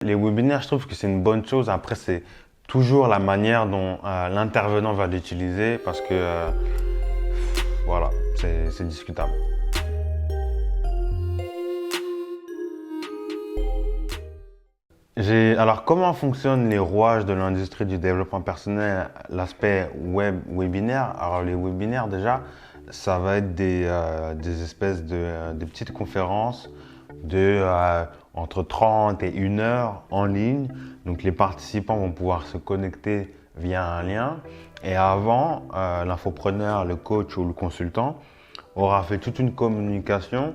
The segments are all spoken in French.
Les webinaires, je trouve que c'est une bonne chose. Après, c'est toujours la manière dont l'intervenant va l'utiliser parce que voilà, c'est discutable. Alors, comment fonctionnent les rouages de l'industrie du développement personnel, l'aspect webinaire? Alors, les webinaires, déjà, ça va être des espèces de petites conférences entre 30 et 1 heure en ligne. Donc, les participants vont pouvoir se connecter via un lien. Et avant, l'infopreneur, le coach ou le consultant aura fait toute une communication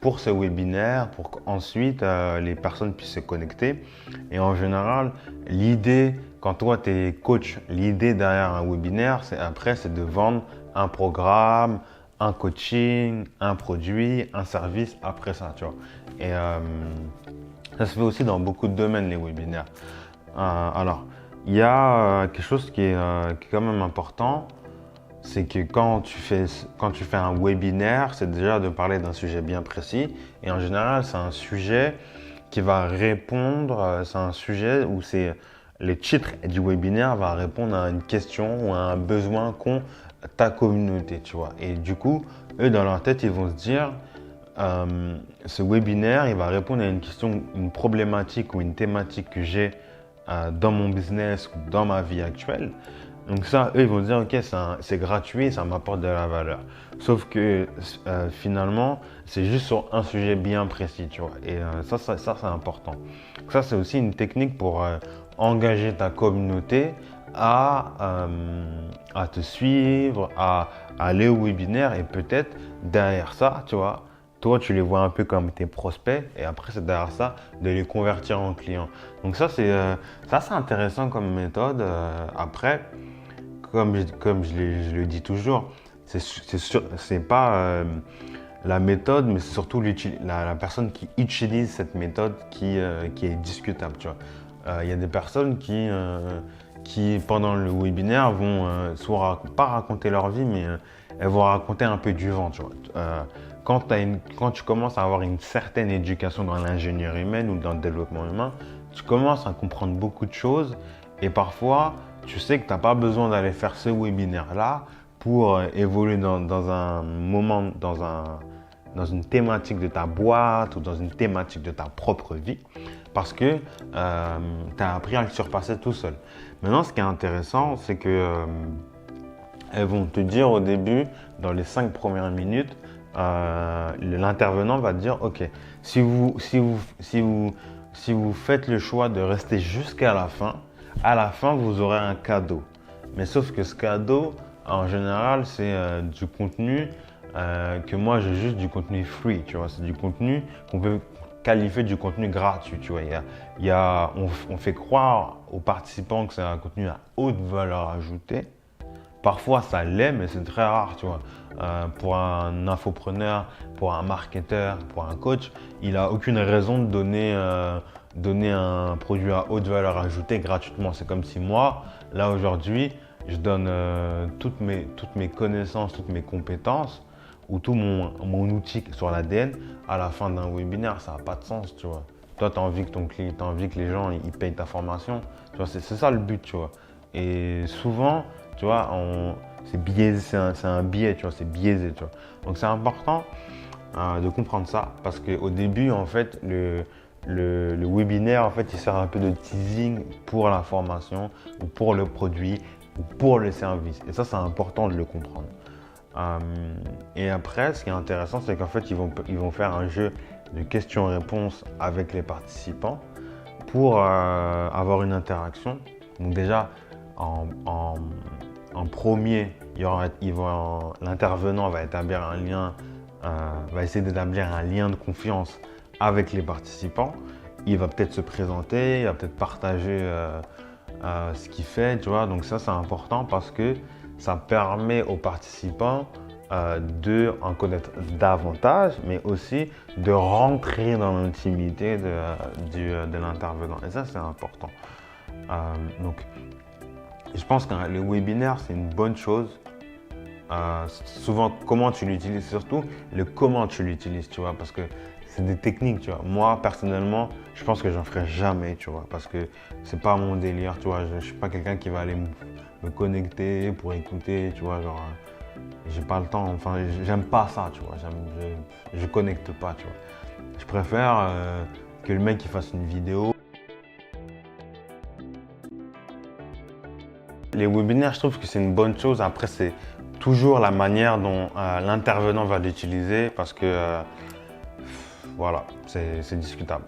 pour ce webinaire, pour qu'ensuite les personnes puissent se connecter. Et en général, l'idée, quand toi tu es coach, l'idée derrière un webinaire, c'est de vendre un programme, un coaching, un produit, un service après ça, tu vois. Et ça se fait aussi dans beaucoup de domaines, les webinaires. Alors, il y a quelque chose qui est quand même important, c'est que quand tu fais un webinaire, c'est déjà de parler d'un sujet bien précis. Et en général, c'est un sujet qui va répondre, c'est un sujet où le titre du webinaire va répondre à une question ou à un besoin qu'ont ta communauté, tu vois. Et du coup, eux, dans leur tête, ils vont se dire, ce webinaire, il va répondre à une question, une problématique ou une thématique que j'ai dans mon business ou dans ma vie actuelle. Donc ça, eux, ils vont dire, ok, c'est gratuit, ça m'apporte de la valeur. Sauf que finalement, c'est juste sur un sujet bien précis, tu vois. Et ça c'est important. Donc ça, c'est aussi une technique pour engager ta communauté à te suivre, à aller au webinaire. Et peut-être derrière ça, tu vois, toi, tu les vois un peu comme tes prospects. Et après, c'est derrière ça de les convertir en clients. Donc ça, c'est intéressant comme méthode. Après, comme je le dis toujours, c'est pas la méthode, mais c'est surtout la personne qui utilise cette méthode qui est discutable. Tu vois. Il y a des personnes qui pendant le webinaire, vont pas raconter leur vie, mais elles vont raconter un peu du vent. Tu vois. Quand tu commences à avoir une certaine éducation dans l'ingénierie humaine ou dans le développement humain, tu commences à comprendre beaucoup de choses et parfois, tu sais que tu n'as pas besoin d'aller faire ce webinaire-là pour évoluer dans un moment, dans une thématique de ta boîte ou dans une thématique de ta propre vie parce que tu as appris à le surpasser tout seul. Maintenant, ce qui est intéressant, c'est que elles vont te dire au début, dans les 5 premières minutes, l'intervenant va te dire, ok, si vous faites le choix de rester jusqu'à à la fin, vous aurez un cadeau. Mais sauf que ce cadeau, en général, c'est du contenu que moi, j'ai juste du contenu free, tu vois. C'est du contenu qu'on peut qualifier du contenu gratuit, tu vois. On fait croire aux participants que c'est un contenu à haute valeur ajoutée. Parfois, ça l'est, mais c'est très rare, tu vois. Pour un infopreneur, pour un marketeur, pour un coach, il n'a aucune raison de donner un produit à haute valeur ajoutée gratuitement. C'est comme si moi, là aujourd'hui, je donne toutes mes connaissances, toutes mes compétences ou tout mon outil sur l'ADN à la fin d'un webinaire. Ça n'a pas de sens, tu vois. Toi, tu as envie t'as envie que les gens ils payent ta formation. Tu vois, c'est ça le but, tu vois. Et souvent, tu vois, c'est biaisé, c'est un biais, tu vois, c'est biaisé, tu vois. Donc c'est important de comprendre ça parce qu'au début, en fait, le webinaire, en fait, il sert un peu de teasing pour la formation ou pour le produit ou pour le service. Et ça, c'est important de le comprendre. Et après, ce qui est intéressant, c'est qu'en fait, ils vont faire un jeu de questions-réponses avec les participants pour avoir une interaction. Donc déjà, en premier, l'intervenant va établir un lien, va essayer d'établir un lien de confiance avec les participants. Il va peut-être se présenter, il va peut-être partager ce qu'il fait, tu vois. Donc ça, c'est important parce que ça permet aux participants de en connaître davantage, mais aussi de rentrer dans l'intimité de l'intervenant. Et ça, c'est important. Donc, je pense que le webinaire, c'est une bonne chose. Souvent, comment tu l'utilises, surtout le comment tu l'utilises, tu vois, parce que c'est des techniques, tu vois. Moi, personnellement, je pense que j'en ferai jamais, tu vois, parce que c'est pas mon délire, tu vois. Je suis pas quelqu'un qui va aller me connecter pour écouter, tu vois, genre, j'ai pas le temps, enfin, j'aime pas ça, tu vois. Je connecte pas, tu vois. Je préfère que le mec il fasse une vidéo. Les webinaires, je trouve que c'est une bonne chose. Après, c'est toujours la manière dont l'intervenant va l'utiliser parce que voilà, c'est discutable.